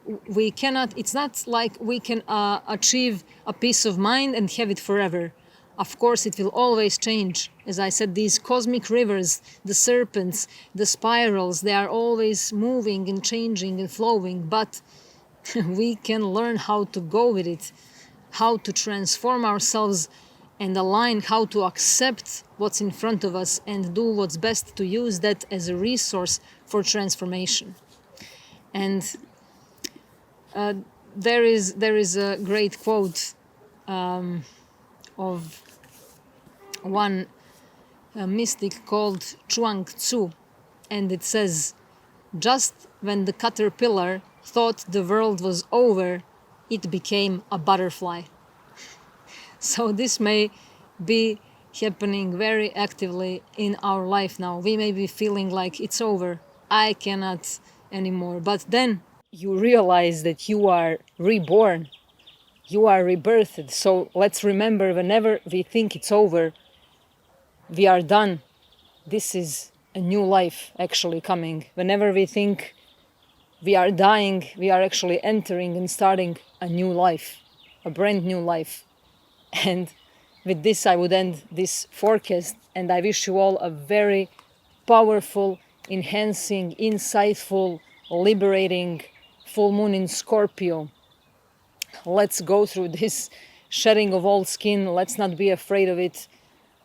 it's not like we can achieve a peace of mind and have it forever. Of course, it will always change. As I said, these cosmic rivers, the serpents, the spirals, they are always moving and changing and flowing, but we can learn how to go with it, how to transform ourselves and align, how to accept what's in front of us and do what's best to use that as a resource for transformation. And there is a great quote of one mystic called Chuang Tzu, and it says, "Just when the caterpillar thought the world was over, it became a butterfly." So this may be happening very actively in our life now. We may be feeling like it's over, I cannot anymore. But then you realize that you are reborn, you are rebirthed. So let's remember, whenever we think it's over, we are done, this is a new life actually coming. Whenever we think we are dying, we are actually entering and starting a new life, a brand new life. And with this, I would end this forecast, and I wish you all a very powerful, enhancing, insightful, liberating full moon in Scorpio. Let's go through this shedding of old skin. Let's not be afraid of it.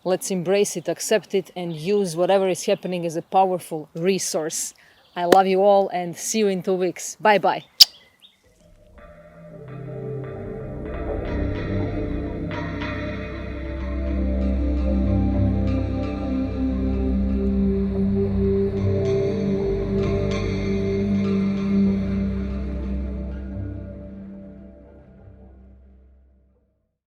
Let's embrace it, accept it, and use whatever is happening as a powerful resource. I love you all, and see you in 2 weeks. Bye-bye.